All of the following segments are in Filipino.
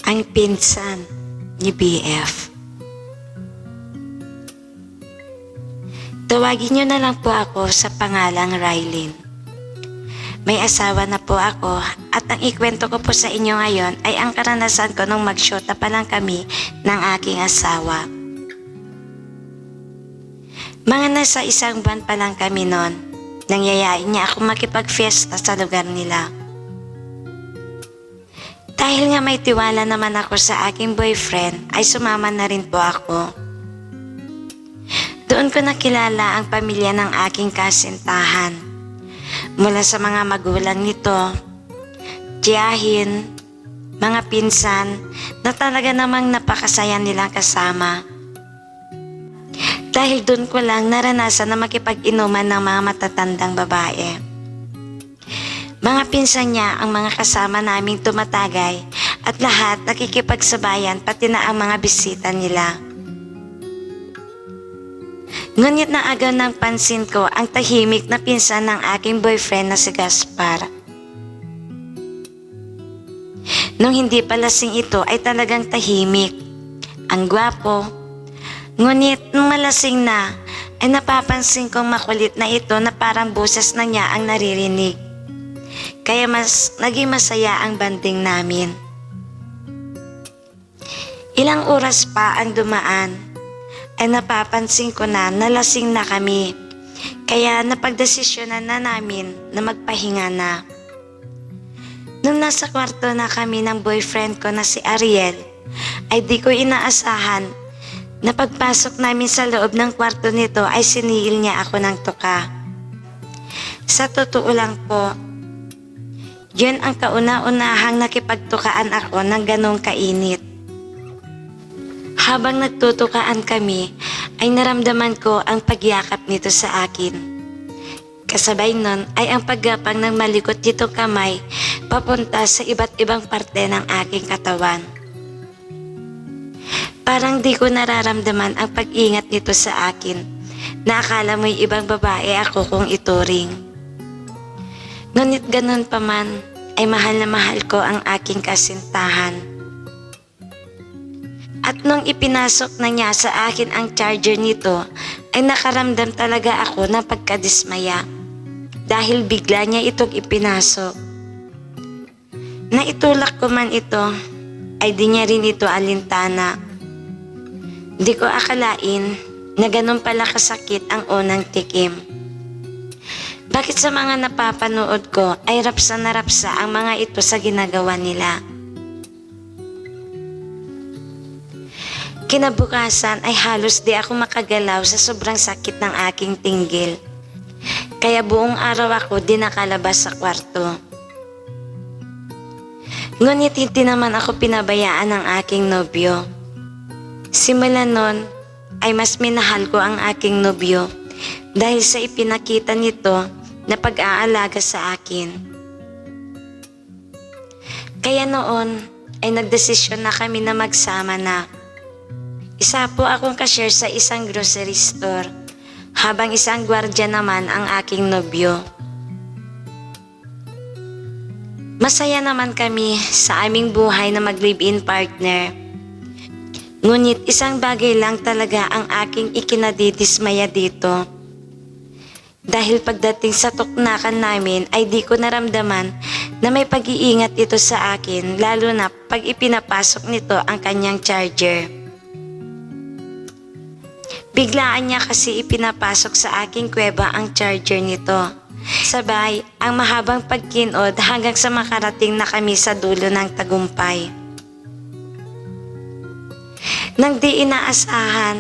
Ang pinsan ni BF. Tawagin niyo na lang po ako sa pangalang Rylin. May asawa na po ako at ang ikwento ko po sa inyo ngayon ay ang karanasan ko nung magsyota pa lang kami ng aking asawa. Mga nasa isang buwan pa lang kami noon, nangyayain niya ako makipag-fiesta sa lugar nila. Dahil nga may tiwala naman ako sa aking boyfriend, ay sumama na rin po ako. Doon ko nakilala ang pamilya ng aking kasintahan. Mula sa mga magulang nito, tiyahin, mga pinsan na talaga namang napakasaya nilang kasama. Dahil doon ko lang naranasan na makipag-inuman ng mga matatandang babae. Mga pinsan niya ang mga kasama naming tumatagay at lahat nakikipagsabayan pati na ang mga bisita nila. Ngunit naagaw ng pansin ko ang tahimik na pinsan ng aking boyfriend na si Gaspar. Nung hindi pa lasing ito ay talagang tahimik. Ang gwapo. Ngunit nung malasing na ay napapansin kong makulit na ito na parang boses na niya ang naririnig. Kaya mas naging masaya ang banding namin. Ilang oras pa ang dumaan ay napapansin ko na nalasing na kami. Kaya napagdesisyonan na namin na magpahinga na. Nung nasa kwarto na kami ng boyfriend ko na si Ariel, ay di ko inaasahan na pagpasok namin sa loob ng kwarto nito ay siniil niya ako ng tuka. Sa totoo lang po, yun ang kauna-unahang nakipagtukaan ako ng ganong kainit. Habang nagtutukaan kami, ay naramdaman ko ang pagyakap nito sa akin. Kasabay nun ay ang paggapang ng malikot nitong kamay papunta sa iba't ibang parte ng aking katawan. Parang di ko nararamdaman ang pag-ingat nito sa akin na akala mo'y ibang babae ako kung ituring. Ngunit ganun pa man ay mahal na mahal ko ang aking kasintahan. At nung ipinasok na niya sa akin ang charger nito ay nakaramdam talaga ako ng pagkadismaya dahil bigla niya itong ipinasok. Naitulak ko man ito ay di niya rin ito alintana. Di ko akalain na ganun pala kasakit ang unang tikim. Bakit sa mga napapanood ko ay rapsa na rapsa ang mga ito sa ginagawa nila? Kinabukasan ay halos di ako makagalaw sa sobrang sakit ng aking tinggil. Kaya buong araw ako di nakalabas sa kwarto. Ngunit hindi naman ako pinabayaan ng aking nobyo. Simula nun ay mas minahal ko ang aking nobyo dahil sa ipinakita nito na pag-aalaga sa akin. Kaya noon ay nagdesisyon na kami na magsama na. Isa po akong cashier sa isang grocery store, habang isang gwardiya naman ang aking nobyo. Masaya naman kami sa aming buhay na mag-live-in partner. Ngunit isang bagay lang talaga ang aking ikinadidismaya dito. Dahil pagdating sa tuknakan namin ay di ko naramdaman na may pag-iingat ito sa akin, lalo na pag ipinapasok nito ang kanyang charger. Biglaan niya kasi ipinapasok sa aking kuweba ang charger nito. Sabay, ang mahabang pagkinod hanggang sa makarating na kami sa dulo ng tagumpay. Nang di inaasahan,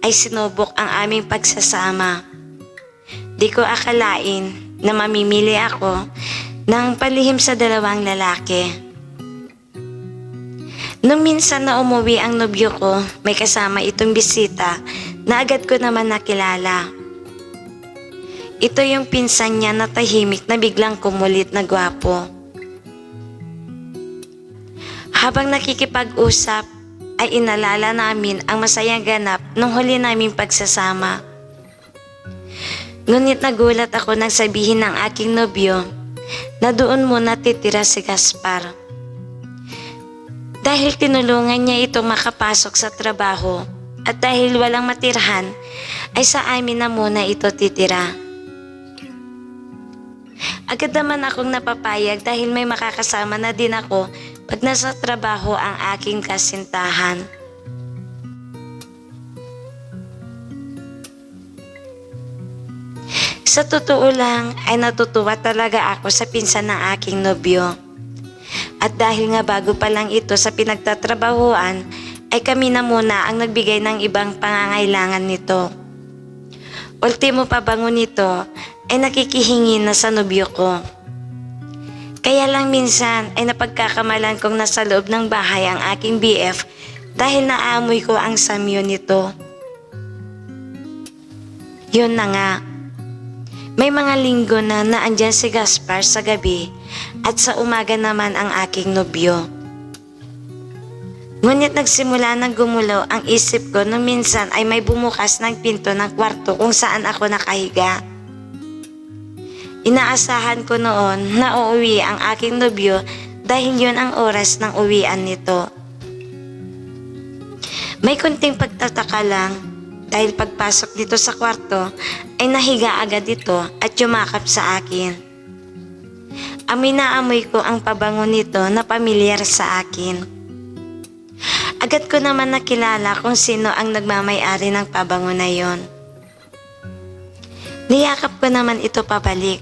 ay sinubok ang aming pagsasama. Di ko akalain na mamimili ako ng palihim sa dalawang lalaki. Nung minsan na umuwi ang nobyo ko, may kasama itong bisita na agad ko naman nakilala. Ito yung pinsan niya na tahimik na biglang kumulit na gwapo. Habang nakikipag-usap, ay inalala namin ang masayang ganap nung huli naming pagsasama. Ngunit nagulat ako nang sabihin ng aking nobyo na doon muna titira si Gaspar. Dahil tinulungan niya ito makapasok sa trabaho at dahil walang matirhan, ay sa amin na muna ito titira. Agad naman akong napapayag dahil may makakasama na din ako pag nasa trabaho ang aking kasintahan. Sa totoo lang ay natutuwa talaga ako sa pinsan ng aking nobyo. At dahil nga bago pa lang ito sa pinagtatrabahuan, ay kami na muna ang nagbigay ng ibang pangangailangan nito. Ultimo pa bango nito ay nakikihingi na sa nobyo ko. Kaya lang minsan ay napagkakamalan kong nasa loob ng bahay ang aking BF dahil naamoy ko ang samyo nito. Yun na nga. May mga linggo na naandyan si Gaspar sa gabi at sa umaga naman ang aking nobyo. Ngunit nagsimula ng gumulo ang isip ko nung minsan ay may bumukas ng pinto ng kwarto kung saan ako nakahiga. Inaasahan ko noon na uuwi ang aking nobyo dahil yun ang oras ng uwian nito. May kunting pagtataka lang dahil pagpasok dito sa kwarto ay nahiga agad ito at yumakap sa akin. Amoy na amoy ko ang pabango nito na pamilyar sa akin. Agad ko naman nakilala kung sino ang nagmamay-ari ng pabango na yon. Niyakap ko naman ito pabalik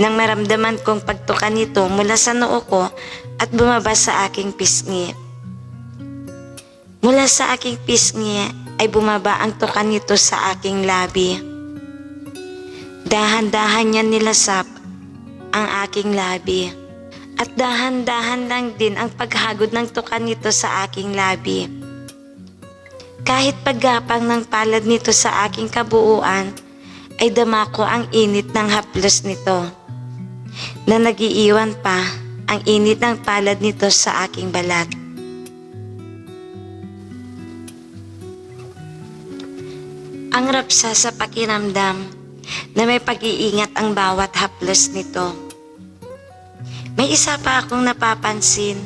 nang maramdaman kong pagtukan nito mula sa noo ko at bumaba sa aking pisngi. Mula sa aking pisngi ay bumaba ang tukan nito sa aking labi. Dahan-dahan niya nilasap ang aking labi at dahan-dahan lang din ang paghagod ng tukan nito sa aking labi. Kahit paggapang ng palad nito sa aking kabuuan ay dama ko ang init ng haplos nito na nagiiwan pa ang init ng palad nito sa aking balat. Ang rapsa sa pakiramdam na may pag-iingat ang bawat haplos nito. May isa pa akong napapansin.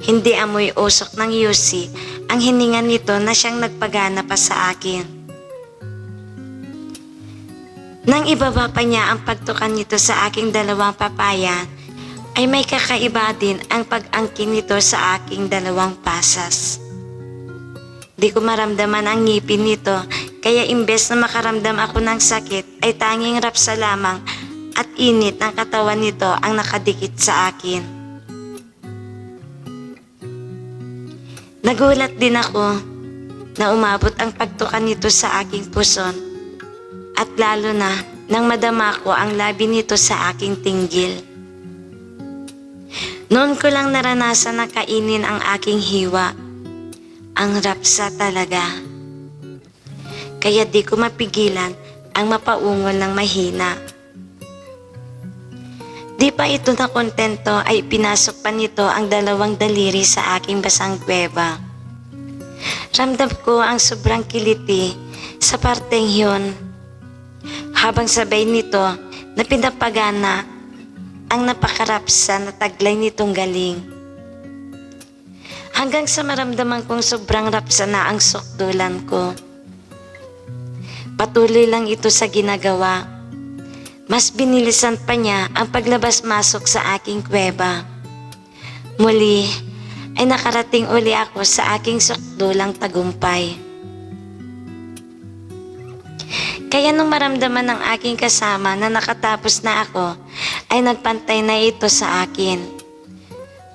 Hindi amoy usok ng yusi ang hininga nito na siyang nagpagana pa sa akin. Nang ibaba pa niya ang pagtukan nito sa aking dalawang papaya, ay may kakaiba din ang pag-angkin nito sa aking dalawang pasas. Di ko maramdaman ang ngipin nito, kaya imbes na makaramdam ako ng sakit ay tanging rapsa lamang at init ng katawan nito ang nakadikit sa akin. Nagulat din ako na umabot ang pagtukan nito sa aking puson at lalo na nang madama ko ang labi nito sa aking tinggil. Noon ko lang naranasan na kainin ang aking hiwa. Ang rapsa talaga. Kaya di ko mapigilan ang mapaungol ng mahina. Di pa ito na kontento ay pinasok pa nito ang dalawang daliri sa aking basang kuweba. Ramdam ko ang sobrang kiliti sa parteng yun. Habang sabay nito na pinapagana ang napakarapsa na taglay nitong galing. Hanggang sa maramdaman kong sobrang rapsa na ang sukdulan ko. Patuloy lang ito sa ginagawa. Mas binilisan pa niya ang paglabas-masok sa aking kuweba. Muli ay nakarating uli ako sa aking sukdulang tagumpay. Kaya nung maramdaman ng aking kasama na nakatapos na ako, ay nagpantay na ito sa akin.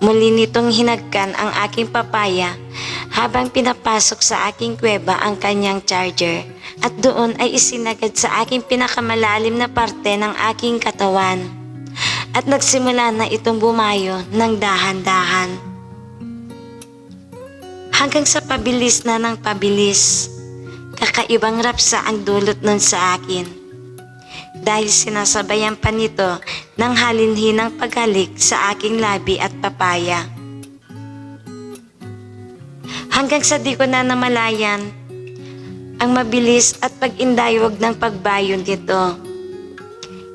Muli nitong hinagkan ang aking papaya habang pinapasok sa aking kuweba ang kanyang charger at doon ay isinagad sa aking pinakamalalim na parte ng aking katawan at nagsimula na itong bumayo ng dahan-dahan. Hanggang sa pabilis na ng pabilis, kakaibang rapsa ang dulot nun sa akin. Dahil sinasabayan pa nito ng halinhinang paghalik sa aking labi at papaya. Hanggang sa di ko na namalayan ang mabilis at pag-indayog ng pagbayon nito.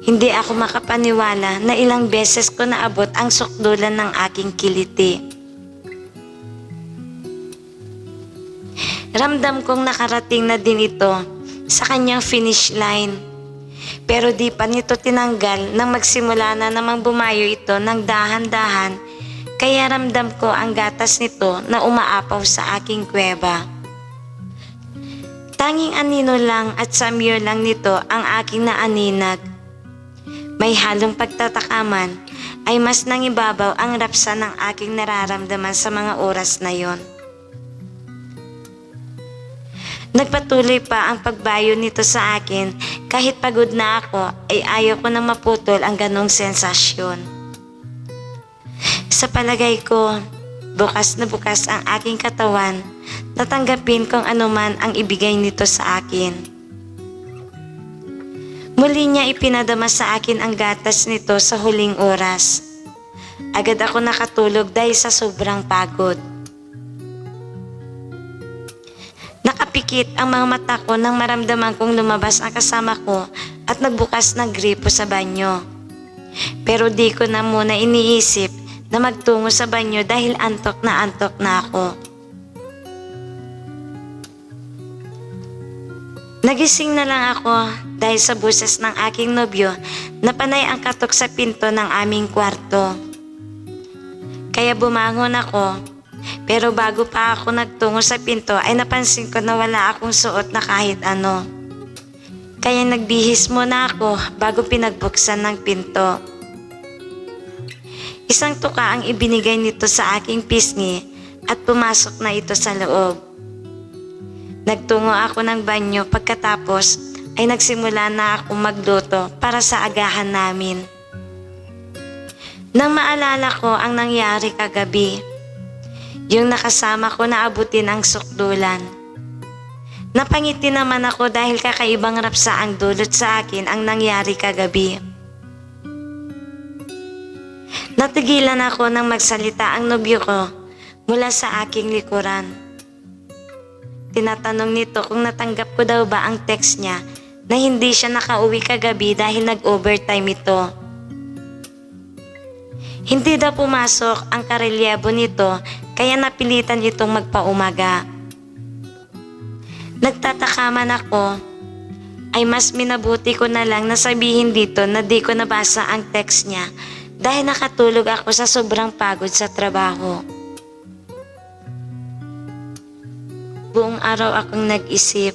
Hindi ako makapaniwala na ilang beses ko naabot ang sukdulan ng aking kiliti. Ramdam kong nakarating na din ito sa kanyang finish line. Pero di pa nito tinanggal nang magsimula na namang bumayo ito ng dahan-dahan, kaya ramdam ko ang gatas nito na umaapaw sa aking kuweba. Tanging anino lang at samyo lang nito ang aking naaninag. May halong pagtatakaman ay mas nangibabaw ang rapsa ng aking nararamdaman sa mga oras na yon. Nagpatuloy pa ang pagbayo nito sa akin kahit pagod na ako ay ayaw ko na maputol ang ganong sensasyon. Sa palagay ko, bukas na bukas ang aking katawan na tanggapin kung anuman ang ibigay nito sa akin. Muli niya ipinadama sa akin ang gatas nito sa huling oras. Agad ako nakatulog dahil sa sobrang pagod. Nakapikit ang mga mata ko nang maramdaman kong lumabas ang kasama ko at nagbukas ng gripo sa banyo. Pero di ko na muna iniisip na magtungo sa banyo dahil antok na ako. Nagising na lang ako dahil sa boses ng aking nobyo na panay ang katok sa pinto ng aming kwarto. Kaya bumangon ako. Pero bago pa ako nagtungo sa pinto ay napansin ko na wala akong suot na kahit ano. Kaya nagbihis muna ako bago pinagbuksan ng pinto. Isang tuka ang ibinigay nito sa aking pisngi at pumasok na ito sa loob. Nagtungo ako ng banyo pagkatapos ay nagsimula na akong magluto para sa agahan namin. Nang maalala ko ang nangyari kagabi, yung nakasama ko na abutin ang sukdulan. Napangiti naman ako dahil kakaibang rapsa ang dulot sa akin ang nangyari kagabi. Natigilan ako nang magsalita ang nobyo ko mula sa aking likuran. Tinatanong nito kung natanggap ko daw ba ang text niya na hindi siya nakauwi kagabi dahil nag-overtime ito. Hindi daw pumasok ang karelyebo nito kaya napilitan itong magpaumaga. Nagtataka man ako, ay mas minabuti ko na lang na sabihin dito na di ko nabasa ang text niya dahil nakatulog ako sa sobrang pagod sa trabaho. Buong araw akong nag-isip.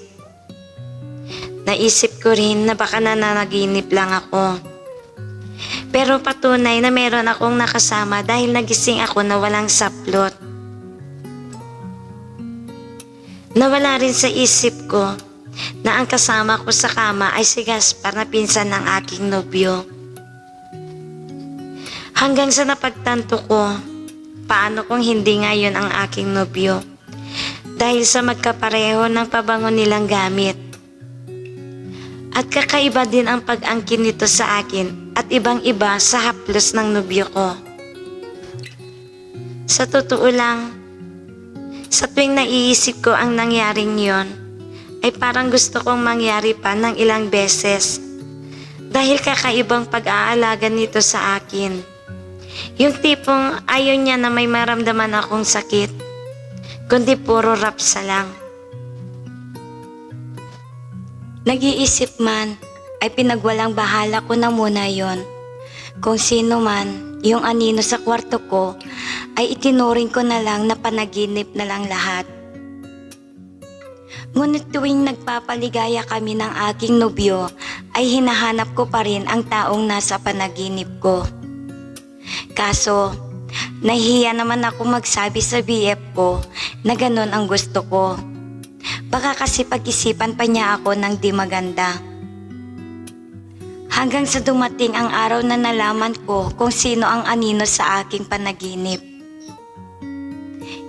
Naisip ko rin na baka nananaginip lang ako. Pero patunay na meron akong nakasama dahil nagising ako na walang saplot. Nawala rin sa isip ko na ang kasama ko sa kama ay si Gaspar na pinsan ng aking nobyo. Hanggang sa napagtanto ko, paano kung hindi ngayon ang aking nobyo dahil sa magkapareho ng pabango nilang gamit. At kakaiba din ang pag-angkin nito sa akin at ibang-iba sa haplos ng nobyo ko. Sa totoo lang, sa tuwing naiisip ko ang nangyaring yon, ay parang gusto kong mangyari pa ng ilang beses dahil kakaibang pag-aalaga nito sa akin. Yung tipong ayaw niya na may maramdaman akong sakit, kundi puro rapsa lang. Nag-iisip man, ay pinagwalang bahala ko na muna yon. Kung sino man, yung anino sa kwarto ko, ay itinuring ko na lang na panaginip na lang lahat. Ngunit tuwing nagpapaligaya kami ng aking nobyo, ay hinahanap ko pa rin ang taong nasa panaginip ko. Kaso, nahihiya naman ako magsabi sa BF ko na ganun ang gusto ko. Baka kasi pag-isipan pa niya ako ng di maganda. Hanggang sa dumating ang araw na nalaman ko kung sino ang anino sa aking panaginip.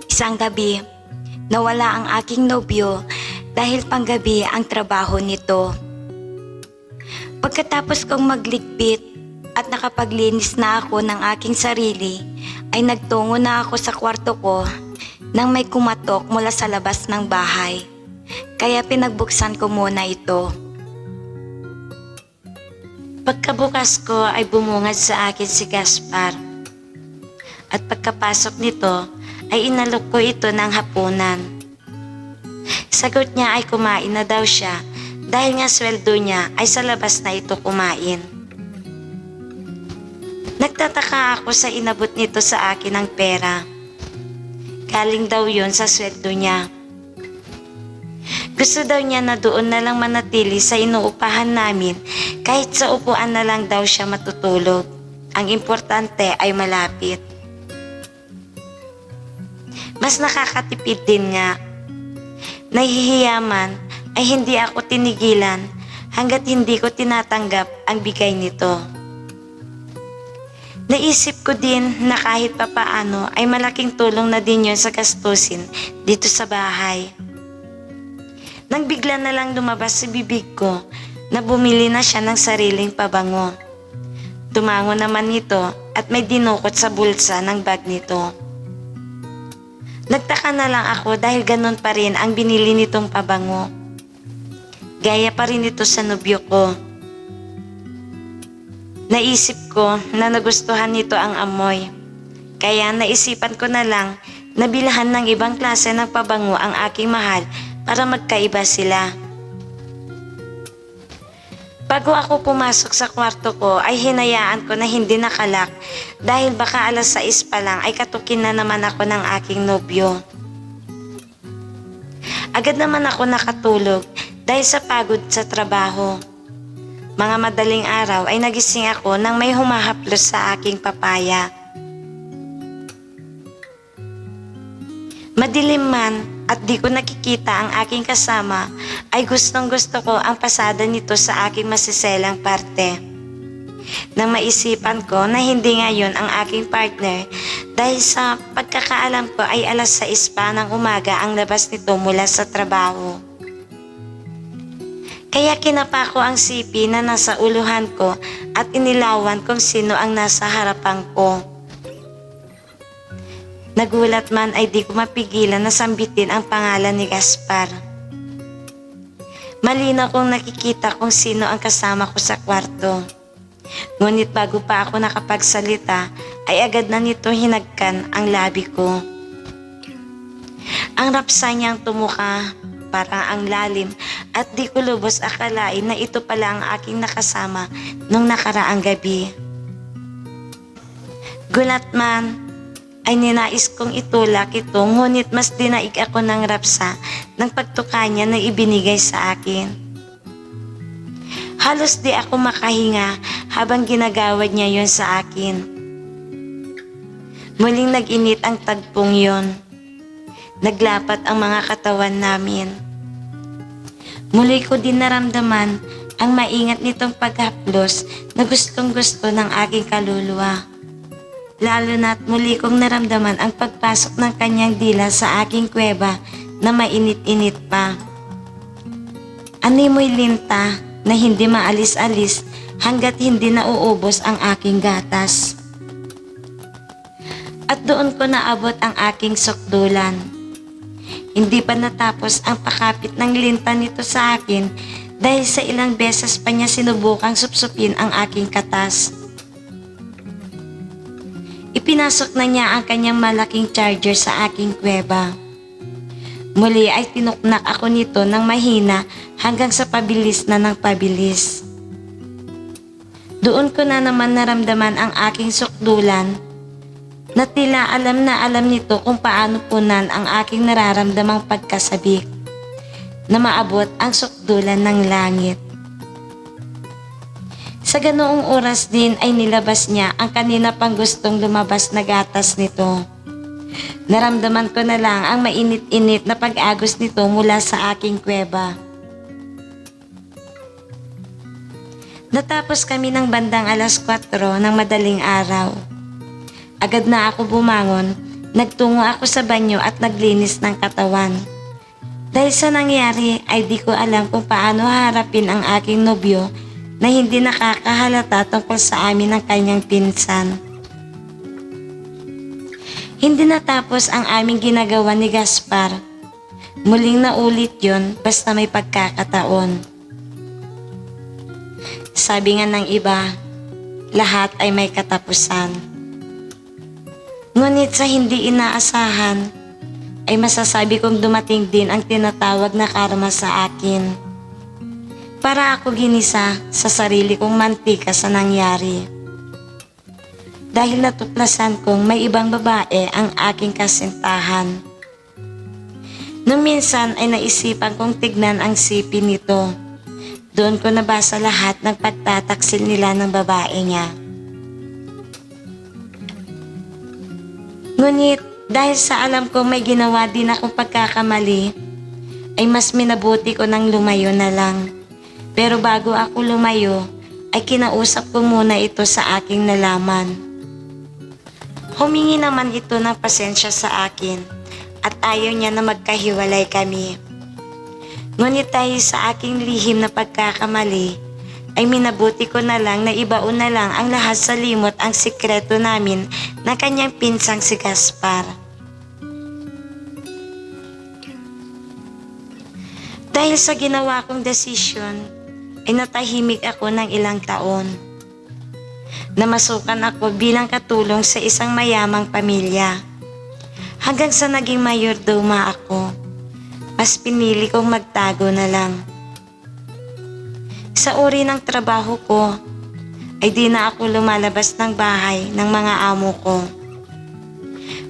Isang gabi, nawala ang aking nobyo dahil panggabi ang trabaho nito. Pagkatapos kong magligpit at nakapaglinis na ako ng aking sarili, ay nagtungo na ako sa kwarto ko nang may kumatok mula sa labas ng bahay. Kaya pinagbuksan ko muna ito. Pagkabukas ko ay bumungad sa akin si Gaspar. At pagkapasok nito ay inalok ko ito ng hapunan. Sagot niya ay kumain na daw siya dahil nga sweldo niya ay sa labas na ito kumain. Nagtataka ako sa inabot nito sa akin ng pera. Galing daw yon sa sweldo niya. Gusto daw niya na doon na lang manatili sa inuupahan namin kahit sa upuan na lang daw siya matutulog. Ang importante ay malapit. Mas nakakatipid din nga. Nahihiyaman ay hindi ako tinigilan hanggat hindi ko tinatanggap ang bigay nito. Naisip ko din na kahit papaano ay malaking tulong na din yun sa gastusin dito sa bahay. Nang bigla na lang lumabas sa bibig ko na bumili na siya ng sariling pabango. Tumango naman nito at may dinukot sa bulsa ng bag nito. Nagtaka na lang ako dahil ganun pa rin ang binili nitong pabango. Gaya pa rin ito sa nobyo ko. Naisip ko na nagustuhan nito ang amoy. Kaya naisipan ko na lang na bilhan ng ibang klase ng pabango ang aking mahal para magkaiba sila. Bago ako pumasok sa kwarto ko ay hinayaan ko na hindi nakalak dahil baka 6:00 pa lang ay katukin na naman ako ng aking nobyo. Agad naman ako nakatulog dahil sa pagod sa trabaho. Mga madaling araw ay nagising ako nang may humahaplos sa aking papaya. Madilim man at di ko nakikita ang aking kasama ay gustong gusto ko ang pasada nito sa aking masiselang parte. Nang maisipan ko na hindi ngayon ang aking partner dahil sa pagkakaalam ko ay 6:00 pa ng umaga ang labas nito mula sa trabaho. Kaya kinapa ko ang sipi na nasa uluhan ko at inilawan kung sino ang nasa harapan ko. Nagulat man ay di ko mapigilan na sambitin ang pangalan ni Gaspar. Malinaw kong nakikita kung sino ang kasama ko sa kwarto. Ngunit bago pa ako nakapagsalita ay agad na nito hinagkan ang labi ko. Ang rapsa niyang tumuka, parang ang lalim at di ko lubos akalain na ito pala ang aking nakasama nung nakaraang gabi. Gulat man ay ninais kong itulak ito ngunit mas dinaig ako ng rapsa ng pagtuka niya na ibinigay sa akin. Halos di ako makahinga habang ginagawad niya yon sa akin. Muling nag-init ang tagpong yon. Naglapat ang mga katawan namin. Muli ko din naramdaman ang maingat nitong paghaplos na gustong gusto ng aking kaluluwa. Lalo na't muli kong naramdaman ang pagpasok ng kanyang dila sa aking kuweba na mainit-init pa. Animoy linta na hindi maalis-alis hanggat hindi nauubos ang aking gatas. At doon ko naabot ang aking sukdulan. Hindi pa natapos ang pakapit ng linta nito sa akin dahil sa ilang beses pa niya sinubukang supsupin ang aking katas. Ipinasok na niya ang kanyang malaking charger sa aking kuweba. Muli ay tinuknak ako nito ng mahina hanggang sa pabilis na ng pabilis. Doon ko na naman naramdaman ang aking sukdulan na tila alam na alam nito kung paano punan ang aking nararamdamang pagkasabik na maabot ang sukdulan ng langit. Sa ganoong oras din ay nilabas niya ang kanina pang gustong lumabas na gatas nito. Naramdaman ko na lang ang mainit-init na pag-agos nito mula sa aking kuweba. Natapos kami ng bandang 4:00 ng madaling araw. Agad na ako bumangon, nagtungo ako sa banyo at naglinis ng katawan. Dahil sa nangyari ay di ko alam kung paano haharapin ang aking nobyo na hindi nakakahalata tungkol sa amin ng kanyang pinsan. Hindi natapos ang aming ginagawa ni Gaspar. Muling naulit yon basta may pagkakataon. Sabi nga ng iba, lahat ay may katapusan. Ngunit sa hindi inaasahan, ay ay masasabi kong dumating din ang tinatawag na karma sa akin. Para ako ginisa sa sarili kong mantika sa nangyari. Dahil natuklasan kong may ibang babae ang aking kasintahan. Nung minsan ay naisipan kong tignan ang sipi nito. Doon ko nabasa lahat ng pagtataksil nila ng babae niya. Ngunit dahil sa alam kong may ginawa din akong pagkakamali, ay mas minabuti ko nang lumayo na lang. Pero bago ako lumayo, ay kinausap ko muna ito sa aking nalaman. Humingi naman ito ng pasensya sa akin at ayaw niya na magkahiwalay kami. Ngunit dahil sa aking lihim na pagkakamali, ay minabuti ko na lang na ibaon na lang ang lahat sa limot ang sikreto namin na kanyang pinsang si Gaspar. Dahil sa ginawa kong desisyon, ay natahimik ako ng ilang taon. Namasukan ako bilang katulong sa isang mayamang pamilya. Hanggang sa naging mayordoma ako. Mas pinili kong magtago na lang. Sa uri ng trabaho ko, ay di na ako lumalabas ng bahay ng mga amo ko.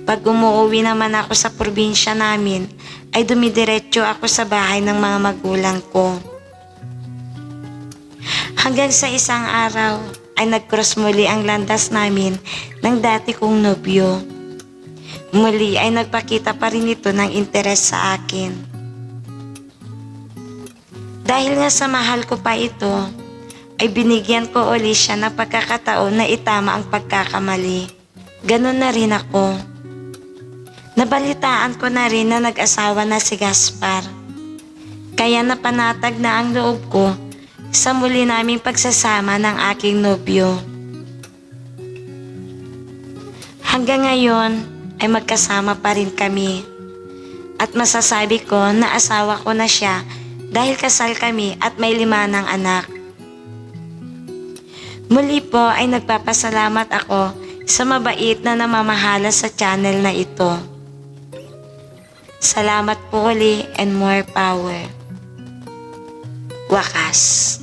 Pag umuwi naman ako sa probinsya namin, ay dumidiretso ako sa bahay ng mga magulang ko. Hanggang sa isang araw, ay nag-cross muli ang landas namin ng dati kong nobyo. Muli ay nagpakita pa rin ito ng interes sa akin. Dahil nga sa mahal ko pa ito, ay binigyan ko uli siya ng pagkakataon na itama ang pagkakamali. Ganon na rin ako. Nabalitaan ko na rin na nag-asawa na si Gaspar. Kaya napanatag na ang loob ko sa muli naming pagsasama ng aking nobyo. Hanggang ngayon ay magkasama pa rin kami. At masasabi ko na asawa ko na siya dahil kasal kami at may 5 ng anak. Muli po ay nagpapasalamat ako sa mabait na namamahala sa channel na ito. Salamat po uli and more power. Wakas.